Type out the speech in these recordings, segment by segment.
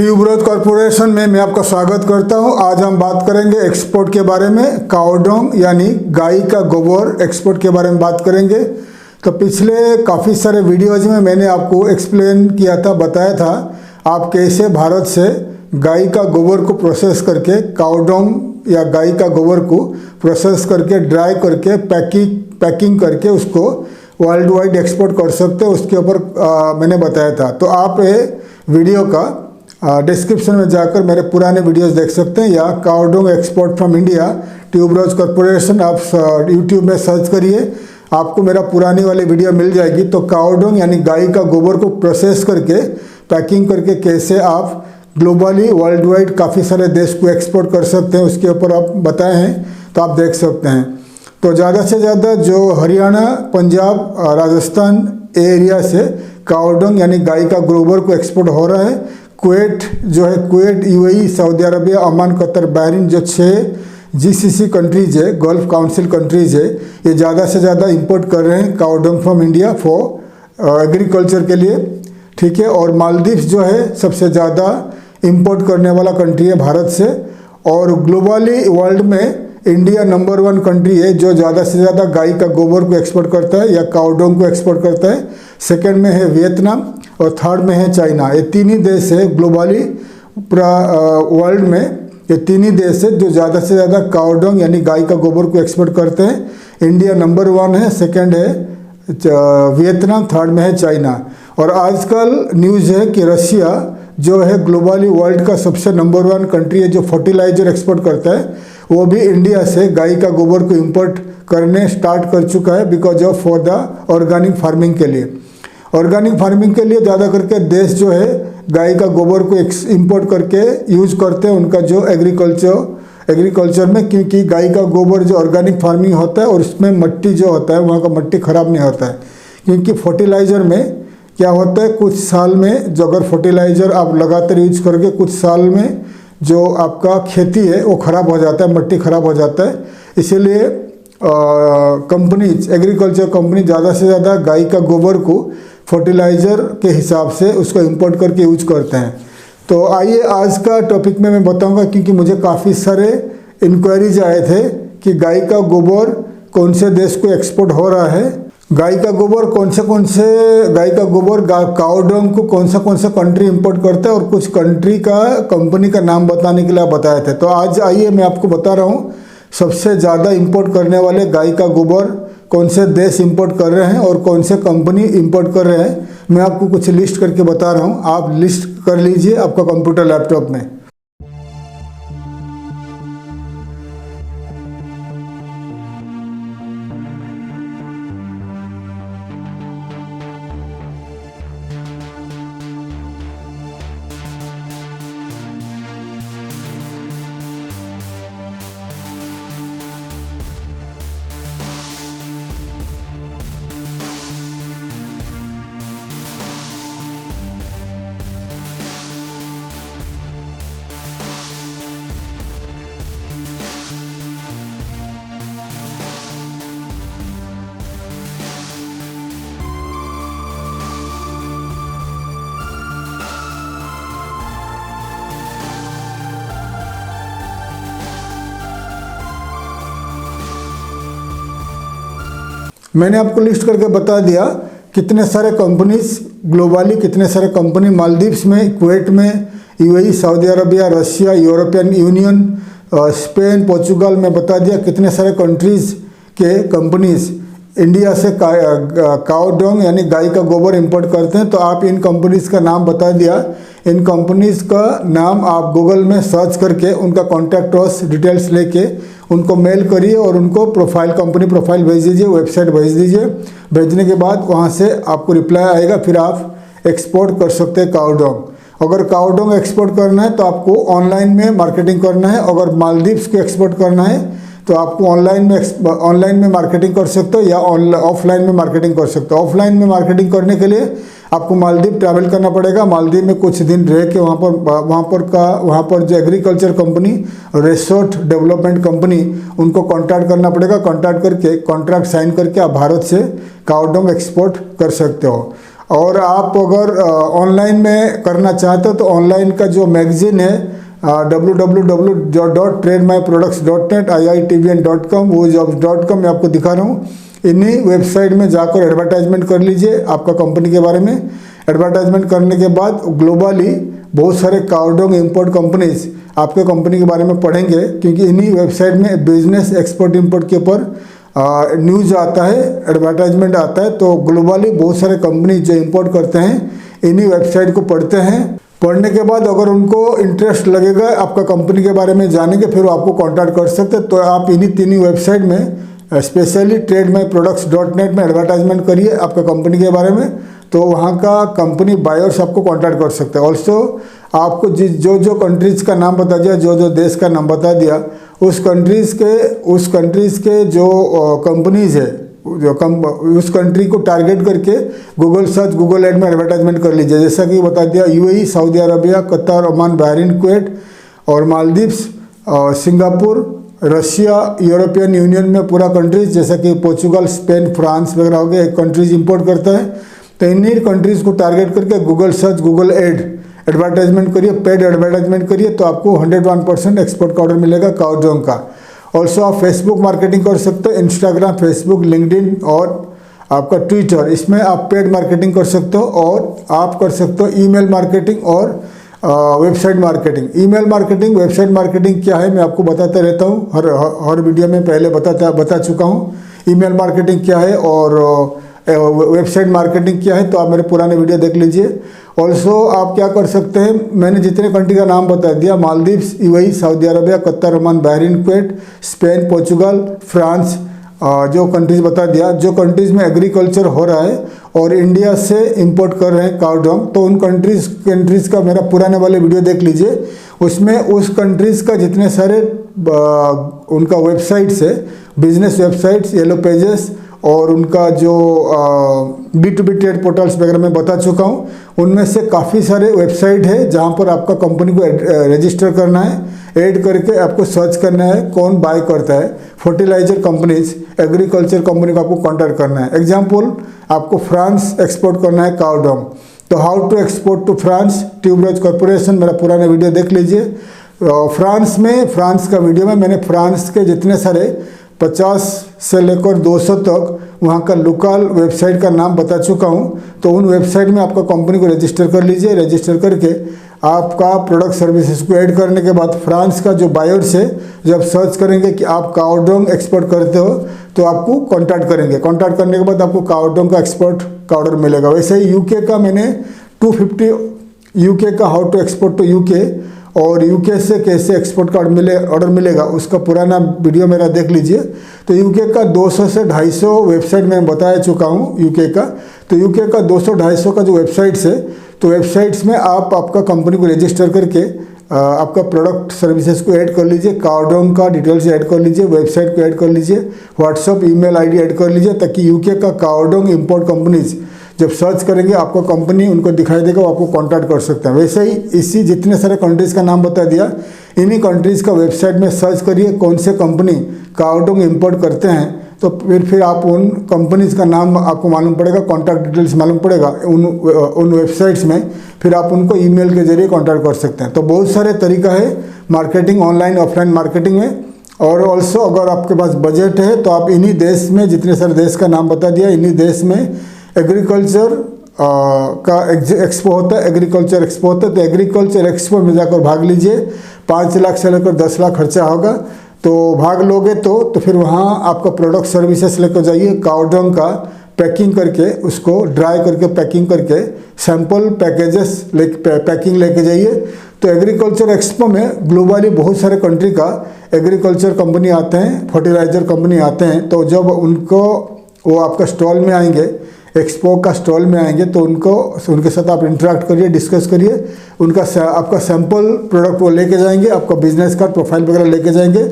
Tuberose corporation में मैं आपका स्वागत करता हूं। आज हम बात करेंगे एक्सपोर्ट के बारे में। काउडोंग यानी गाय का गोबर एक्सपोर्ट के बारे में बात करेंगे। तो पिछले काफ़ी सारे वीडियोज में मैंने आपको एक्सप्लेन किया था, बताया था आप कैसे भारत से गाय का गोबर को प्रोसेस करके, काउडोंग या गाय का गोबर को प्रोसेस करके ड्राई करके पैकिंग करके उसको वर्ल्ड वाइड एक्सपोर्ट कर सकते हैं। उसके ऊपर मैंने बताया था। तो आप ये वीडियो का डिस्क्रिप्शन में जाकर मेरे पुराने वीडियोस देख सकते हैं, या cow dung export from India tuberose corporation आप यूट्यूब में सर्च करिए, आपको मेरा पुरानी वाली वीडियो मिल जाएगी। तो काउडोंग यानी गाय का गोबर को प्रोसेस करके पैकिंग करके कैसे आप ग्लोबली वर्ल्ड वाइड काफ़ी सारे देश को एक्सपोर्ट कर सकते हैं, उसके ऊपर आप बताए हैं, तो आप देख सकते हैं। तो ज़्यादा से ज़्यादा जो हरियाणा, पंजाब, राजस्थान एरिया से काउडोंग यानी गाय का गोबर को एक्सपोर्ट हो रहा है। कुवैत जो है, Kuwait, UAE, Saudi Arabia, Oman, Qatar, Bahrain, जो 6 जीसीसी कंट्रीज है, गल्फ काउंसिल कंट्रीज है, ये ज़्यादा से ज़्यादा इंपोर्ट कर रहे हैं काउडोंग फ्रॉम इंडिया फॉर एग्रीकल्चर के लिए, ठीक है। और मालदीव्स जो है सबसे ज़्यादा इंपोर्ट करने वाला कंट्री है भारत से। और ग्लोबली वर्ल्ड में इंडिया नंबर 1 कंट्री है जो ज़्यादा से ज़्यादा गाय का गोबर को एक्सपोर्ट करता है या काउडोंग को एक्सपोर्ट करता है। सेकंड में है वियतनाम और थर्ड में है चाइना। ये तीन ही देश है ग्लोबली वर्ल्ड में, ये तीन ही देश है जो ज़्यादा से ज़्यादा काउडोंग यानी गाय का गोबर को एक्सपोर्ट करते हैं। इंडिया नंबर 1 है, सेकंड है वियतनाम, थर्ड में है चाइना। और आजकल न्यूज़ है कि रशिया जो है ग्लोबली वर्ल्ड का सबसे नंबर 1 कंट्री है जो फर्टिलाइजर एक्सपोर्ट करता है, वो भी इंडिया से गाय का गोबर को इंपोर्ट करने स्टार्ट कर चुका है, because of for the organic farming के लिए। ऑर्गेनिक फार्मिंग के लिए ज़्यादा करके देश जो है गाय का गोबर को इंपोर्ट करके यूज करते हैं उनका जो एग्रीकल्चर में, क्योंकि गाय का गोबर जो ऑर्गेनिक फार्मिंग होता है और उसमें मिट्टी जो होता है वहाँ का मिट्टी ख़राब नहीं होता है। क्योंकि फर्टिलाइज़र में क्या होता है, कुछ साल में जो अगर फर्टिलाइज़र आप लगातार यूज करके कुछ साल में जो आपका खेती है वो ख़राब हो जाता है, मिट्टी ख़राब हो जाता है। इसीलिए कंपनीज, एग्रीकल्चर कंपनी ज़्यादा से ज़्यादा गाय का गोबर को फर्टिलाइज़र के हिसाब से उसको इंपोर्ट करके यूज करते हैं। तो आइए आज का टॉपिक में मैं बताऊंगा, क्योंकि मुझे काफ़ी सारे इंक्वायरीज आए थे कि गाय का गोबर कौन से देश को एक्सपोर्ट हो रहा है, गाय का गोबर कौन से गाय का गोबर काउडोंग को कौन सा कंट्री इंपोर्ट करता है, और कुछ कंट्री का कंपनी का नाम बताने के लिए बताए थे। तो आज आइए मैं आपको बता रहा हूँ सबसे ज़्यादा इंपोर्ट करने वाले गाय का गोबर कौन से देश इंपोर्ट कर रहे हैं और कौन से कंपनी इंपोर्ट कर रहे हैं। मैं आपको कुछ लिस्ट करके बता रहा हूँ, आप लिस्ट कर लीजिए आपका कंप्यूटर लैपटॉप में। मैंने आपको लिस्ट करके बता दिया कितने सारे कंपनीज ग्लोबली, कितने सारे कंपनी मालदीव्स में, कुवैत में, UAE, Saudi Arabia, Russia, European union, Spain, Portugal में बता दिया कितने सारे कंट्रीज़ के कंपनीज इंडिया से काउडोंग यानी गाय का गोबर इंपोर्ट करते हैं। तो आप इन कंपनीज का नाम बता दिया। इन कंपनीज का नाम आप गूगल में सर्च करके उनका कॉन्टैक्ट अस डिटेल्स लेके उनको मेल करिए और उनको प्रोफाइल, कंपनी प्रोफाइल भेज दीजिए, वेबसाइट भेज दीजिए। भेजने के बाद वहाँ से आपको रिप्लाई आएगा, फिर आप एक्सपोर्ट कर सकते हैं काउडोंग। अगर काउडोंग एक्सपोर्ट करना है तो आपको ऑनलाइन में मार्केटिंग करना है। अगर मालदीव्स को एक्सपोर्ट करना है तो आपको ऑनलाइन में मार्केटिंग कर सकते हो या ऑफलाइन में मार्केटिंग कर सकते हो। ऑफलाइन में मार्केटिंग करने के लिए आपको मालदीव ट्रैवल करना पड़ेगा। मालदीव में कुछ दिन रह के वहाँ पर जो agriculture company, resort development company, उनको कॉन्टैक्ट करना पड़ेगा। कॉन्टैक्ट करके कॉन्ट्रैक्ट साइन करके आप भारत से काउडोंग एक्सपोर्ट कर सकते हो। और आप अगर ऑनलाइन में करना चाहते हो तो ऑनलाइन का जो मैगजीन है www.tradeMyProducts.net iitbn.com वो jobs.com मैं आपको दिखा रहा हूँ। इन्हीं वेबसाइट में जाकर एडवर्टाइजमेंट कर लीजिए आपका कंपनी के बारे में। एडवर्टाइजमेंट करने के बाद ग्लोबली बहुत सारे काउडोंग इंपोर्ट कंपनीज आपके कंपनी के बारे में पढ़ेंगे, क्योंकि इन्हीं वेबसाइट में बिजनेस एक्सपोर्ट इंपोर्ट के ऊपर न्यूज़ आता है, एडवर्टाइजमेंट आता है। तो ग्लोबली बहुत सारे कंपनी जो इंपोर्ट करते हैं इन्हीं वेबसाइट को पढ़ते हैं। पढ़ने के बाद अगर उनको इंटरेस्ट लगेगा आपका कंपनी के बारे में जानेंगे, फिर वो आपको कांटेक्ट कर सकते हैं। तो आप इन्हीं तीनों वेबसाइट में स्पेशली TradeMyProducts.net में एडवर्टाइजमेंट करिए आपका कंपनी के बारे में, तो वहाँ का कंपनी बायर्स आपको कांटेक्ट कर सकते हैं। ऑल्सो आपको जो कंट्रीज़ का नाम बता दिया, जो देश का नाम बता दिया, उस कंट्रीज़ के जो कंपनीज़ है उस कंट्री को टारगेट करके गूगल सर्च, गूगल एड में एडवर्टाइजमेंट कर लीजिए। जैसा कि बता दिया UAE, Saudi Arabia, Qatar, Oman, Bahrain, Kuwait और Maldives, Singapore, Russia, European Union में पूरा कंट्रीज जैसा कि पोर्चुगल, स्पेन, फ्रांस वगैरह हो गए कंट्रीज इंपोर्ट करता है। तो इन्हीं कंट्रीज़ को टारगेट करके Google search, Google add advertisement करिए, पेड एडवर्टाइजमेंट करिए, तो आपको 101% एक्सपोर्ट का ऑर्डर मिलेगा काउडोंग का। ऑल्सो आप फेसबुक मार्केटिंग कर सकते हो, इंस्टाग्राम, फेसबुक, लिंक्डइन और आपका ट्विटर, इसमें आप पेड मार्केटिंग कर सकते हो। और आप कर सकते हो ईमेल मार्केटिंग और website marketing. Email marketing, website marketing क्या है मैं आपको बताता रहता हूँ, हर वीडियो में पहले बता चुका हूँ ईमेल मार्केटिंग क्या है और वेबसाइट मार्केटिंग क्या है, तो आप मेरे पुराने वीडियो देख लीजिए। ऑल्सो आप क्या कर सकते हैं, मैंने जितने कंट्री का नाम बता दिया, Maldives, UAE, Saudi Arabia, Qatar, Oman, Bahrain, Kuwait, Spain, Portugal, France, जो कंट्रीज़ बता दिया, जो कंट्रीज़ में एग्रीकल्चर हो रहा है और इंडिया से इंपोर्ट कर रहे हैं काउडोंग, तो उन कंट्रीज़ का मेरा पुराने वाले वीडियो देख लीजिए। उसमें उस कंट्रीज़ का जितने सारे उनका वेबसाइट्स है, बिजनेस वेबसाइट्स, येलो पेजेस और उनका जो B2B ट्रेड पोर्टल्स वगैरह मैं बता चुका हूँ। उनमें से काफ़ी सारे वेबसाइट है जहाँ पर आपका कंपनी को रजिस्टर करना है, ऐड करके आपको सर्च करना है कौन बाय करता है। फर्टिलाइजर कंपनीज, एग्रीकल्चर कंपनी को आपको कॉन्टैक्ट करना है। एग्जाम्पल, आपको फ्रांस एक्सपोर्ट करना है काउडोंग, तो how to export to France, tuberose corporation, मेरा पुराना वीडियो देख लीजिए। फ्रांस का वीडियो में मैंने फ्रांस के जितने सारे 50 से लेकर 200 तक वहाँ का लोकल वेबसाइट का नाम बता चुका हूँ। तो उन वेबसाइट में आपका कंपनी को रजिस्टर कर लीजिए। रजिस्टर करके आपका प्रोडक्ट सर्विसेज को ऐड करने के बाद फ्रांस का जो बायर्स है, जब सर्च करेंगे कि आप काउडोंग एक्सपोर्ट करते हो तो आपको कांटेक्ट करेंगे। कांटेक्ट करने के बाद आपको काउडोंग का एक्सपोर्ट का ऑर्डर मिलेगा। वैसे ही UK का मैंने 250 UK का how to export to UK और UK से कैसे एक्सपोर्ट का ऑर्डर मिलेगा उसका पुराना वीडियो मेरा देख लीजिए। तो UK का 200 से 250 वेबसाइट मैं बता चुका हूँ UK का। तो UK का 200-250 का जो वेबसाइट्स है, तो वेबसाइट्स में आप आपका कंपनी को रजिस्टर करके आपका प्रोडक्ट सर्विसेज को ऐड कर लीजिए, काउडोंग का डिटेल्स ऐड कर लीजिए, वेबसाइट को ऐड कर लीजिए, व्हाट्सअप ईमेल ID ऐड कर लीजिए, ताकि UK का काउडोंग इंपोर्ट कंपनीज जब सर्च करेंगे आपका कंपनी उनको दिखाई देगा, वो आपको कांटेक्ट कर सकते हैं। वैसे ही इसी जितने सारे कंट्रीज़ का नाम बता दिया, इन्हीं कंट्रीज़ का वेबसाइट में सर्च करिए कौन से कंपनी काउडोंग इंपोर्ट करते हैं, तो फिर आप उन कंपनीज़ का नाम आपको मालूम पड़ेगा, कॉन्टैक्ट डिटेल्स मालूम पड़ेगा उन वेबसाइट्स में, फिर आप उनको ईमेल के जरिए कॉन्टैक्ट कर सकते हैं। तो बहुत सारे तरीका है मार्केटिंग, ऑनलाइन ऑफलाइन मार्केटिंग में। और ऑल्सो अगर आपके पास बजट है तो आप इन्हीं देश में, जितने सारे देश का नाम बता दिया, इन्हीं देश में एग्रीकल्चर का एक्सपो होता है, एग्रीकल्चर एक्सपो होता है। तो एग्रीकल्चर एक्सपो में जाकर भाग लीजिए। 5 लाख से लेकर 10 लाख खर्चा होगा। तो भाग लोगे तो फिर वहाँ आपका प्रोडक्ट सर्विसेज लेकर जाइए, काउडोंग का पैकिंग करके, उसको ड्राई करके पैकिंग करके सैंपल पैकेजेस पैकिंग लेके जाइए। तो एग्रीकल्चर एक्सपो में ग्लोबली बहुत सारे कंट्री का एग्रीकल्चर कंपनी आते हैं, फर्टिलाइजर कंपनी आते हैं। तो जब वो आपका स्टॉल में आएंगे, एक्सपो का स्टॉल में आएंगे, तो उनके साथ आप इंटरेक्ट करिए, डिस्कस करिए। आपका सैंपल प्रोडक्ट वो लेके जाएंगे, आपका बिजनेस कार्ड, प्रोफाइल वगैरह लेके जाएंगे।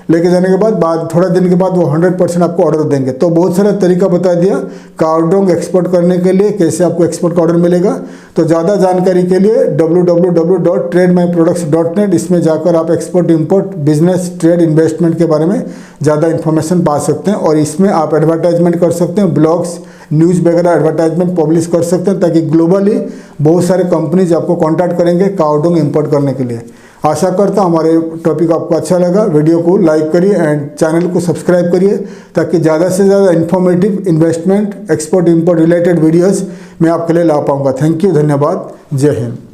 लेके जाने के बाद थोड़ा दिन के बाद वो 100% आपको ऑर्डर देंगे। तो बहुत सारा तरीका बता दिया काओडोंग एक्सपोर्ट करने के लिए, कैसे आपको एक्सपोर्ट का ऑर्डर मिलेगा। तो ज़्यादा जानकारी के लिए www.trademyproducts.net इसमें जाकर आप export import business trade investment के बारे में ज़्यादा इन्फॉर्मेशन पा सकते हैं। और इसमें आप एडवर्टाइजमेंट कर सकते हैं, ब्लॉग्स न्यूज़ वगैरह एडवर्टाइजमेंट पब्लिश कर सकते हैं, ताकि ग्लोबली बहुत सारे कंपनीज आपको कॉन्टैक्ट करेंगे काओडोंग इंपोर्ट करने के लिए। आशा करता हूँ हमारे टॉपिक आपको अच्छा लगा। वीडियो को लाइक करिए एंड चैनल को सब्सक्राइब करिए, ताकि ज़्यादा से ज़्यादा informative investment export import related videos मैं आपके लिए ला पाऊँगा। थैंक यू, धन्यवाद, जय हिंद।